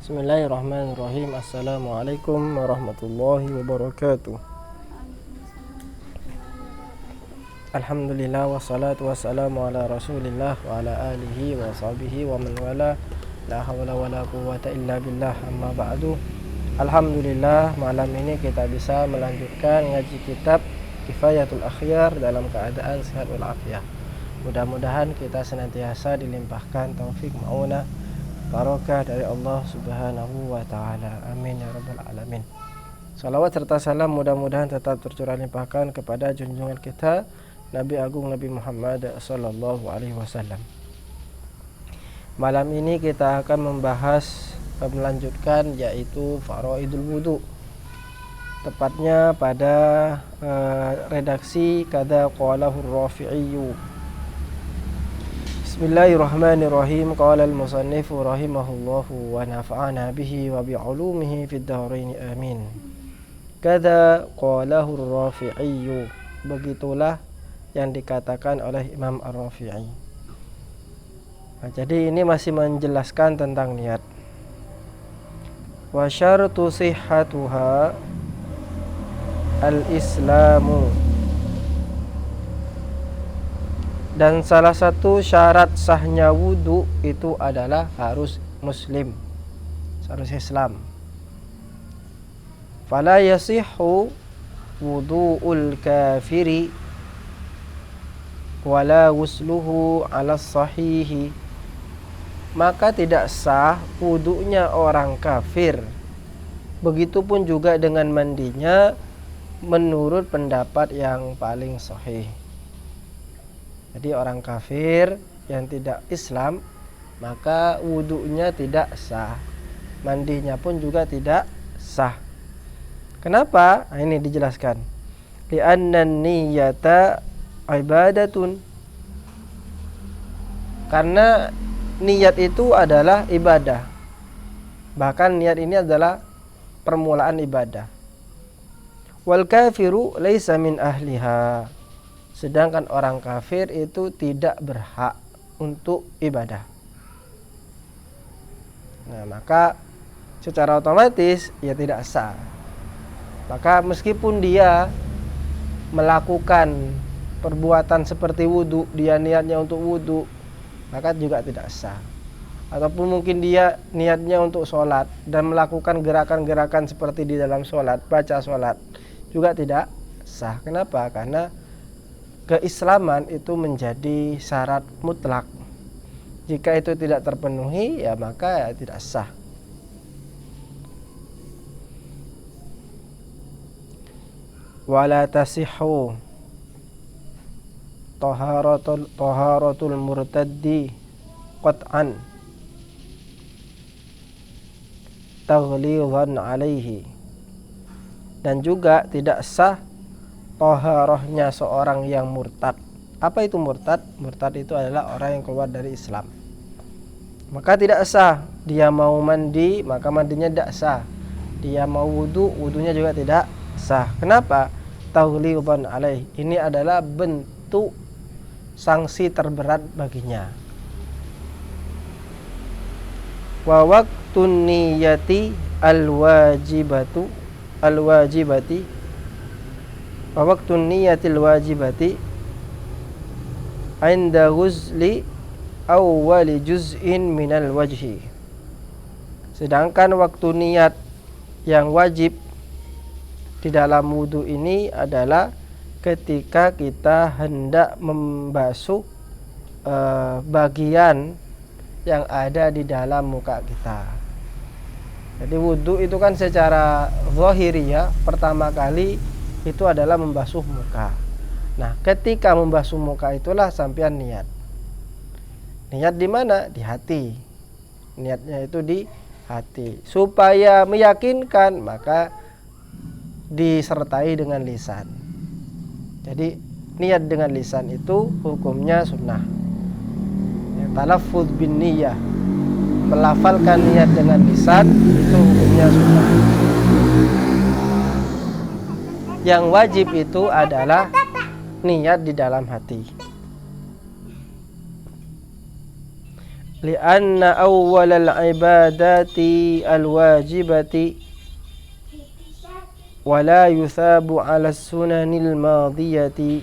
Bismillahirrahmanirrahim. Assalamualaikum warahmatullahi wabarakatuh. Alhamdulillah wassalatu wassalamu ala rasulillah wa ala alihi wa sahbihi wa man wala. La hawla wa la quwwata illa billah, amma ba'du. Alhamdulillah, malam ini kita bisa melanjutkan ngaji kitab Kifayatul Akhyar dalam keadaan sehat walafiat. Mudah-mudahan kita senantiasa dilimpahkan taufik maunah barokah dari Allah Subhanahu wa taala. Amin ya rabbal alamin. Salawat serta salam mudah-mudahan tetap tercurah limpahkan kepada junjungan kita Nabi Agung Nabi Muhammad sallallahu alaihi wasallam. Malam ini kita akan membahas melanjutkan yaitu faraidul wudu. Tepatnya pada redaksi kada qalahu Rafi'i. Bismillahirrahmanirrahim. Qala al-musannifu rahimahullahu wa nafa'ana bihi wa bi'ulumihi fid dharain amin. Kada qalahu ar-Rafi'i. Begitulah yang dikatakan oleh Imam Ar-Rafi'i. Nah, jadi ini masih menjelaskan tentang niat. Wa syartu sihhatuha al-islamu. Dan salah satu syarat sahnya wudu itu adalah harus muslim, harus Islam. Fala yasihhu wudu'ul kafiri wala wusluhu ala sahihi. Maka tidak sah wudunya orang kafir, begitupun juga dengan mandinya menurut pendapat yang paling sahih. Jadi orang kafir yang tidak Islam maka wudunya tidak sah, mandinya pun juga tidak sah. Kenapa? Nah, ini dijelaskan. Li'anna niyyata ibadatun. Karena niat itu adalah ibadah. Bahkan niat ini adalah permulaan ibadah. Wal kafiru laisa min ahliha. Sedangkan orang kafir itu tidak berhak untuk ibadah. Nah, maka secara otomatis ya tidak sah. Maka meskipun dia melakukan perbuatan seperti wudu, dia niatnya untuk wudu, maka juga tidak sah. Ataupun mungkin dia niatnya untuk sholat dan melakukan gerakan-gerakan seperti di dalam sholat, baca sholat, juga tidak sah. Kenapa? Karena keislaman itu menjadi syarat mutlak. Jika itu tidak terpenuhi, ya maka ya tidak sah. Wala tasihhu taharatul murtaddi qat'an taghlidhan alaihi. Dan juga tidak sah taharahnya seorang yang murtad. Apa itu murtad? Murtad itu adalah orang yang keluar dari Islam. Maka tidak sah. Dia mau mandi, maka mandinya tidak sah. Dia mau wudu, wudunya juga tidak sah. Kenapa? Taghlidhan alaihi. Ini adalah bentuk sanksi terberat baginya. Wa waqtun niyyati alwajibati wa waqtun niyyatil wajibati inda ghusli awwali juz'in minal wajhi. Sedangkan waktu niat yang wajib di dalam wudu ini adalah ketika kita hendak membasuh bagian yang ada di dalam muka kita. Jadi wudu itu kan secara zahiriyah pertama kali itu adalah membasuh muka. Nah, ketika membasuh muka itulah sampean niat. Niat di mana? Di hati. Niatnya itu di hati. Supaya meyakinkan maka disertai dengan lisan. Jadi niat dengan lisan itu hukumnya sunnah. Talaffuz bin niyyah, melafalkan niat dengan lisan itu hukumnya sunnah. Yang wajib itu adalah niat di dalam hati. li'anna awwalal ibadati al-wajibati wa la yuthabu 'ala sunanil madiyati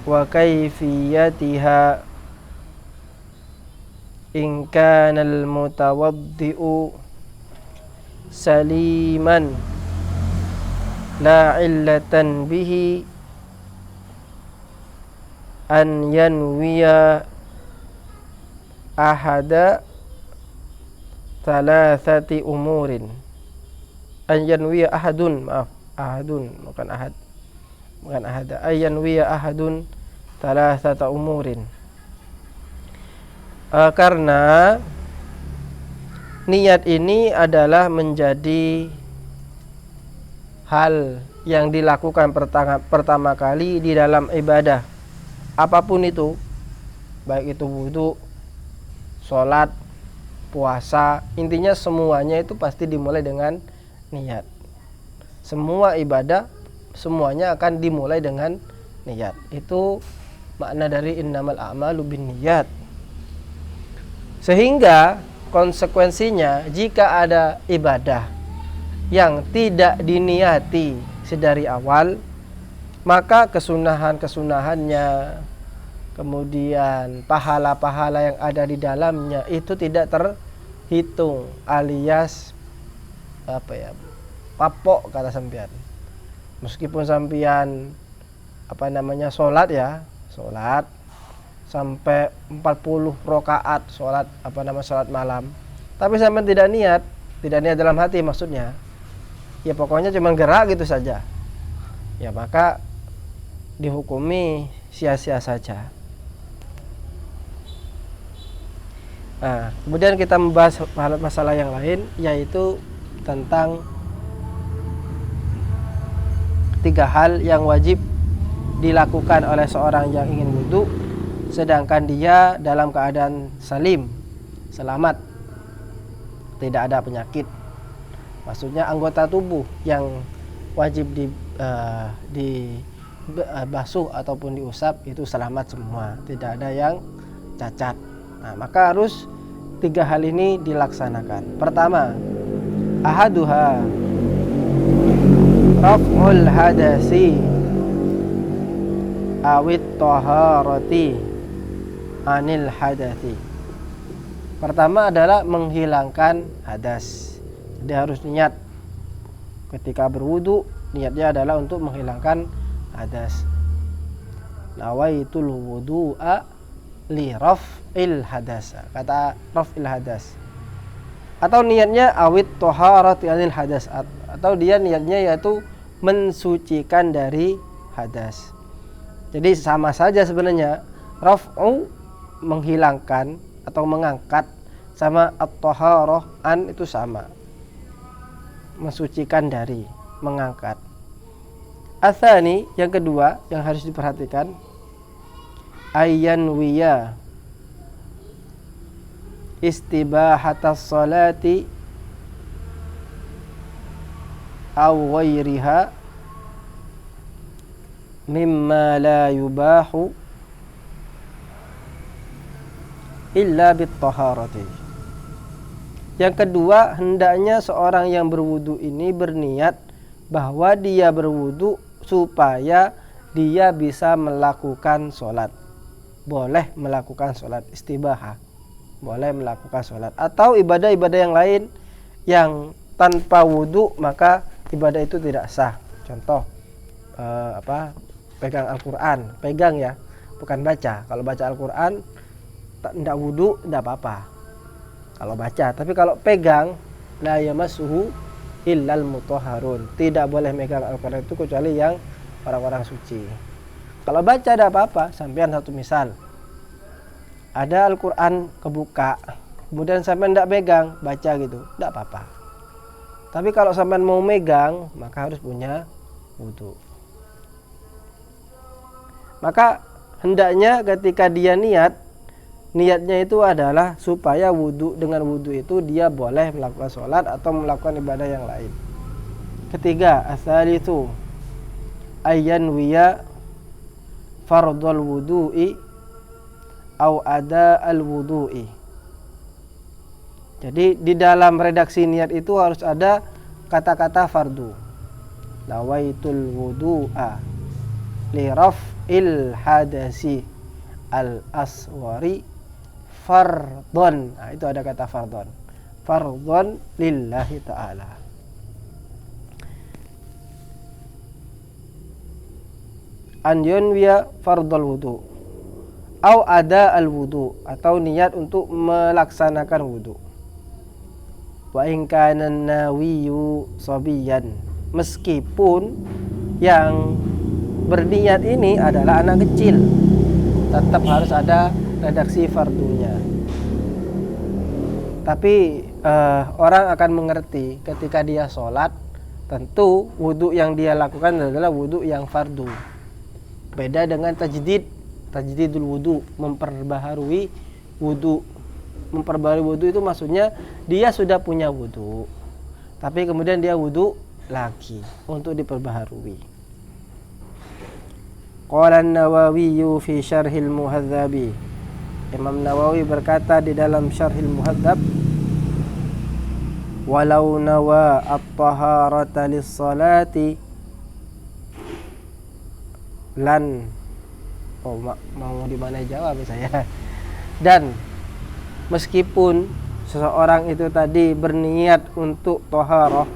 wa kayfiyatiha in kana al-mutawaddi'u saliman la illatan bihi an yanwiya ahada thalathati umurin. An yanwiya ahadun, maaf, ahadun bukan ahad, bukan ahada. An yanwiya ahadun thalathata umurin. Karena niat ini adalah menjadi hal yang dilakukan pertama kali di dalam ibadah apapun itu, baik itu wudu, sholat, puasa, intinya semuanya itu pasti dimulai dengan niat. Semua ibadah semuanya akan dimulai dengan niat. Itu makna dari innamal a'malu binniyat. Sehingga konsekuensinya jika ada ibadah yang tidak diniati sedari awal, maka kesunahan-kesunahannya, kemudian pahala-pahala yang ada di dalamnya itu tidak terhitung, alias papok kata sampean. Meskipun sampean sholat sampai 40 rakaat sholat malam, tapi sampean tidak niat dalam hati, maksudnya ya pokoknya cuma gerak gitu saja, ya maka dihukumi sia-sia saja. Nah, kemudian kita membahas masalah yang lain, yaitu tentang 3 hal yang wajib dilakukan oleh seorang yang ingin wudu sedangkan dia dalam keadaan salim, selamat, tidak ada penyakit. Maksudnya anggota tubuh yang wajib dibasuh ataupun diusap itu selamat semua, tidak ada yang cacat. Nah, maka harus 3 hal ini dilaksanakan. Pertama, ahaduha raf'ul hadasi awit taharati anil hadasi. Pertama adalah menghilangkan hadas. Jadi harus niat ketika berwudu, niatnya adalah untuk menghilangkan hadas. Nawaitul wudu'a li raf'il hadas. Kata raf'il hadas. Atau niatnya awit taharati anil hadas, atau dia niatnya yaitu mensucikan dari hadas. Jadi sama saja sebenarnya, raf'u menghilangkan atau mengangkat, sama at-taharah an itu sama, mensucikan dari, mengangkat. Atsani, yang kedua yang harus diperhatikan, ayyanwiya istibahatas salati aw ghairiha mimma la yubahu illa bit-taharati. Yang kedua, hendaknya seorang yang berwudu ini berniat bahwa dia berwudu supaya dia bisa melakukan sholat. Boleh melakukan sholat istibahah, boleh melakukan sholat atau ibadah-ibadah yang lain yang tanpa wudu maka ibadah itu tidak sah. Contoh pegang Al-Quran, pegang ya, bukan baca. Kalau baca Al-Quran tidak wudu tidak apa-apa kalau baca, tapi kalau pegang la yamassuhu illal mutahharun, tidak boleh megang Al-Quran itu kecuali yang orang-orang suci. Kalau baca tidak apa-apa. Sampean satu misal, ada Al-Quran kebuka, kemudian sampean tidak pegang, baca gitu, tidak apa-apa. Tapi kalau sampean mau megang, maka harus punya wudu. Maka hendaknya ketika dia niatnya itu adalah supaya wudu, dengan wudu itu dia boleh melakukan sholat atau melakukan ibadah yang lain. Ketiga, asalitsu ayyanwiya fardhul wudu'i au ada al-wudu'i. Jadi di dalam redaksi niat itu harus ada kata-kata fardu. Nawaitul wudu'a li raf'il hadasi al-aswari fardhon. Nah, itu ada kata fardhon. Fardhon lillahi ta'ala. An yunwiya fardhul wudu au ada al-wudu, atau niat untuk melaksanakan wudu. Wa in kana nawiyu sabiyan, meskipun yang berniat ini adalah anak kecil, tetap harus ada redaksi fardunya. Tapi orang akan mengerti ketika dia sholat, tentu wudu yang dia lakukan adalah wudu yang fardu. Beda dengan tajdidul wudu, memperbaharui wudu. Memperbaharui wudu itu maksudnya dia sudah punya wudu, tapi kemudian dia wudu lagi untuk diperbaharui. Qala an-Nawawi fi Syarhil Muhadzabi. Imam Nawawi berkata di dalam Syarhil Muhadzab, walau nawa at-taharata lis-salati lan, mau di mana jawab saya. Dan meskipun seseorang itu tadi berniat untuk toharoh,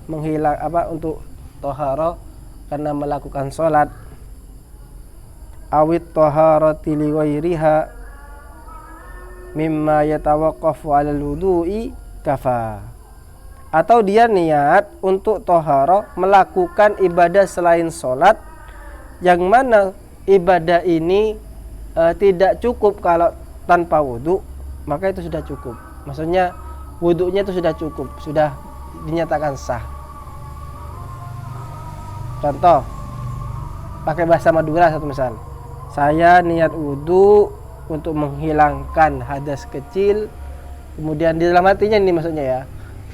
untuk toharoh karena melakukan sholat, awit toharati li ghairiha mimma yatawaqqafu 'alal wudu'i kafa, atau dia niat untuk toharoh melakukan ibadah selain sholat, yang mana ibadah ini tidak cukup kalau tanpa wudu, maka itu sudah cukup. Maksudnya wudunya itu sudah cukup, sudah dinyatakan sah. Contoh, pakai bahasa Madura satu misal, saya niat wudu untuk menghilangkan hadas kecil, kemudian di dalam hatinya ini maksudnya ya,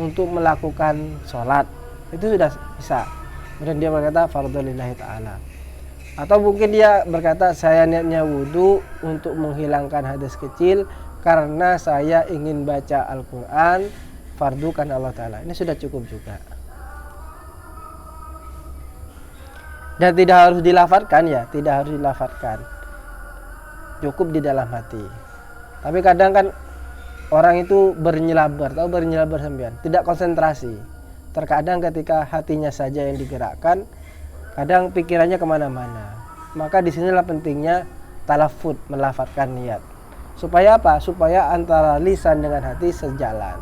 untuk melakukan sholat, itu sudah bisa. Kemudian dia berkata fardhu lillahi ta'ala. Atau mungkin dia berkata saya niatnya wudu untuk menghilangkan hadas kecil karena saya ingin baca Al-Quran, fardu kan Allah Ta'ala. Ini sudah cukup juga. Dan tidak harus dilafadzkan ya, tidak harus dilafadzkan. Cukup di dalam hati. Tapi kadang kan orang itu bernyelabar, tahu bernyelabar sampean, tidak konsentrasi. Terkadang ketika hatinya saja yang digerakkan, kadang pikirannya kemana-mana. Maka disinilah pentingnya talafud, melafadzkan niat. Supaya apa? Supaya antara lisan dengan hati sejalan.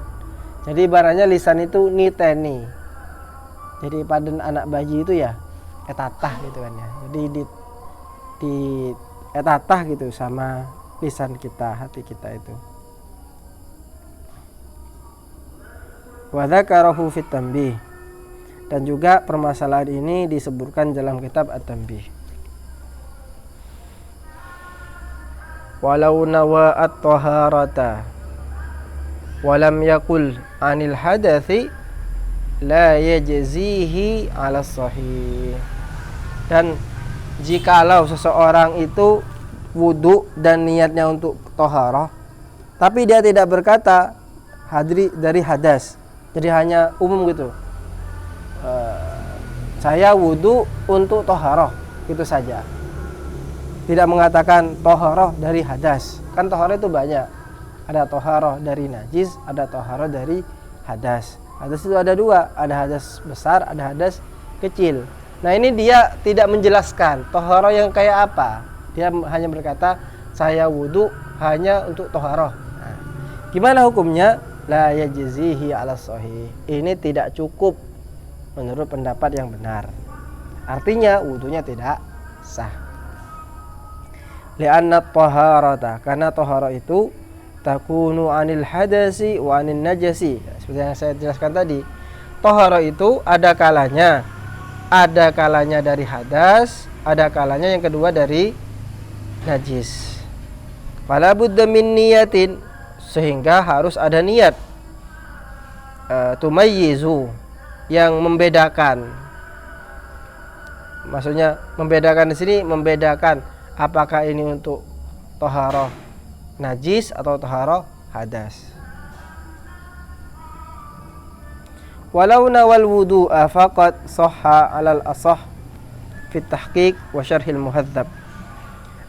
Jadi ibaratnya lisan itu niteni. Jadi pada anak bayi itu ya etatah gitu kan ya. Jadi di etatah gitu sama lisan kita, hati kita itu. Wa dzakarahu fit tanbih. Dan juga permasalahan ini disebutkan dalam kitab At-Tanbih. Walau nawa at-taharata walam yakul anil hadathi la yajzihi ala sahih. Dan jikalau seseorang itu wudu dan niatnya untuk toharah, tapi dia tidak berkata dari hadas, jadi hanya umum gitu, saya wudu untuk toharoh, itu saja. Tidak mengatakan toharoh dari hadas. Kan toharoh itu banyak. Ada toharoh dari najis, ada toharoh dari hadas. Hadas itu ada dua, ada hadas besar, ada hadas kecil. Nah ini dia tidak menjelaskan toharoh yang kayak apa. Dia hanya berkata saya wudu hanya untuk toharoh. Nah, gimana hukumnya? La yajzihi ala sahih. Ini tidak cukup menurut pendapat yang benar. Artinya wudunya tidak sah. Li'anna taharata, karena taharah itu takunu anil hadasi wa anil najasi. Seperti yang saya jelaskan tadi, taharah itu ada kalanya dari hadas, ada kalanya yang kedua dari najis. Fala budda min niyatin, sehingga harus ada niat tumayyizu, yang membedakan. Maksudnya membedakan di sini, membedakan apakah ini untuk toharoh najis atau taharah hadas. Walau nawal wudu'a faqad sahha 'alal asah fi tahqiq wa syarhil muhadzab.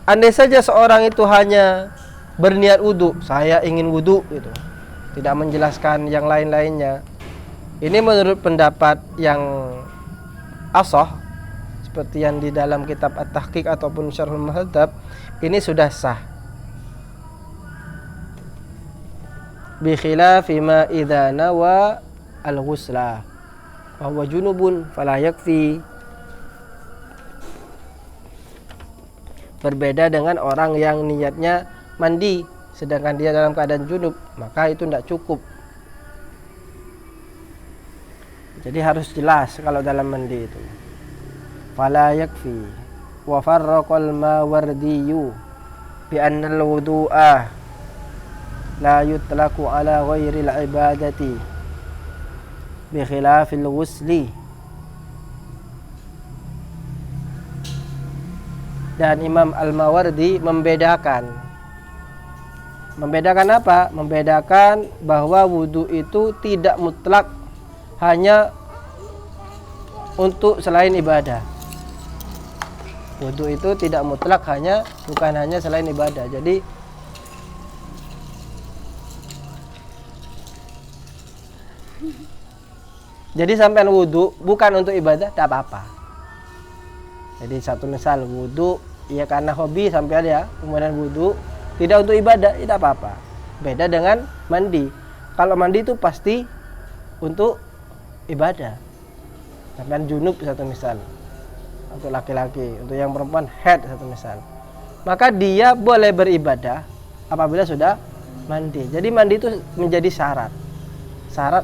Andai saja seorang itu hanya berniat wudu, saya ingin wudu gitu, tidak menjelaskan yang lain-lainnya, ini menurut pendapat yang asah seperti yang di dalam kitab At-Tahqiq ataupun Syarhul Muhadzab, ini sudah sah. Bi khilafi ma idza nawa al-ghusla wa huwa junubun fala yakfi. Berbeda dengan orang yang niatnya mandi sedangkan dia dalam keadaan junub, maka itu tidak cukup. Jadi harus jelas kalau dalam mandi itu. Fala yakfi. Wa farraqal Mawardiyu bi anna al-wudu'a la yutlaqu ala ghairil ibadati bi khilafil ghusli. Dan Imam Al-Mawardi membedakan apa? Membedakan bahwa wudu itu tidak mutlak hanya untuk selain ibadah. Wudu itu tidak mutlak bukan hanya selain ibadah. Jadi sampean wudu bukan untuk ibadah, tidak apa-apa. Jadi satu misal wudu ya karena hobi sampai ada, kemudian wudu tidak untuk ibadah, tidak apa-apa. Beda dengan mandi. Kalau mandi itu pasti untuk ibadah. Sampai junub satu misal, untuk laki-laki, untuk yang perempuan haid satu misal, maka dia boleh beribadah apabila sudah mandi. Jadi mandi itu menjadi syarat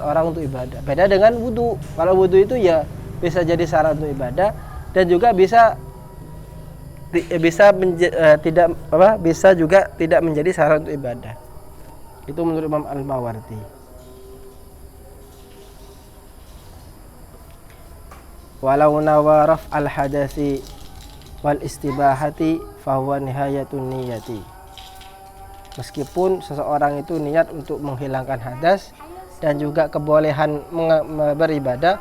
orang untuk ibadah. Beda dengan wudu. Kalau wudu itu ya bisa jadi syarat untuk ibadah dan juga bisa juga tidak menjadi syarat untuk ibadah. Itu menurut Imam Al-Mawardi. Walau nawaraf al-hadasi wal istibahati fahuwa nihayatun niyati. Meskipun seseorang itu niat untuk menghilangkan hadas dan juga kebolehan beribadah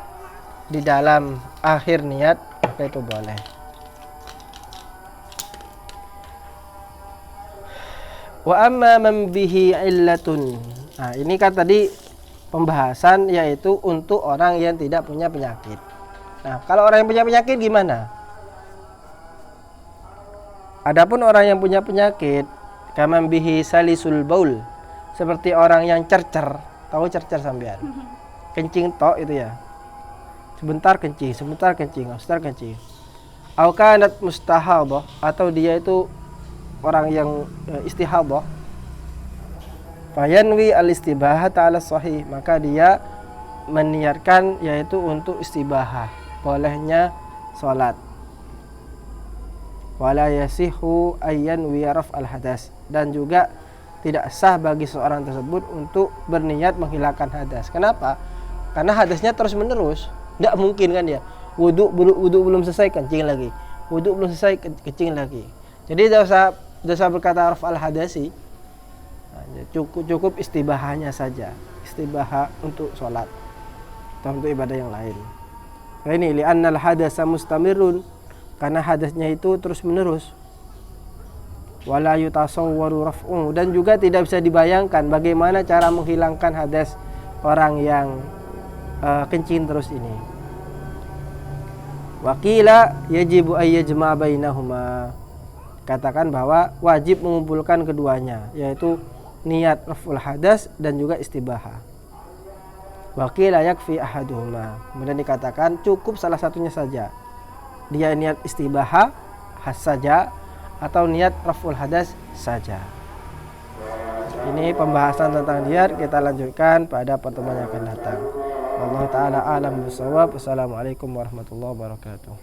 di dalam akhir niat, maka itu boleh. Wa amma man bihi illatun. Nah, ini kan tadi pembahasan yaitu untuk orang yang tidak punya penyakit. Nah, kalau orang yang punya penyakit gimana? Adapun orang yang punya penyakit, kaman bihi salisul baul, seperti orang yang cercer. Tahu cercer sampean? Kencing tok itu ya. Sebentar kencing. Au kanat mustahadah, atau dia itu orang yang istihadah, fayanwi al-istibahah ta'ala sahih, maka dia meniatkan yaitu untuk istibahah, bolehnya salat. Wala yasihu ayyanwi raf al-hadas, dan juga tidak sah bagi seorang tersebut untuk berniat menghilangkan hadas. Kenapa? Karena hadasnya terus menerus. Tidak mungkin kan ya, wudu belum selesai kencing lagi, wudu belum selesai kencing lagi. Jadi dosa berkata raf al-hadasi, cukup istibahahnya saja, istibahah untuk sholat atau untuk ibadah yang lain. Nah ini li'annal hadasa mustamirun, karena hadasnya itu terus menerus. Wala yutasawwaru raf'u, dan juga tidak bisa dibayangkan bagaimana cara menghilangkan hadas orang yang kencing terus ini. Waqila yajibu ayyajma bainahuma, katakan bahwa wajib mengumpulkan keduanya, yaitu niat raf'ul hadas dan juga istibahah. Waqila yakfi ahaduhuma, kemudian dikatakan cukup salah satunya saja, dia niat istibahah saja atau niat raf'ul hadas saja. Ini pembahasan tentang niat kita lanjutkan pada pertemuan yang akan datang. Wallahu ta'ala a'lam bishawab. Wassalamualaikum warahmatullahi wabarakatuh.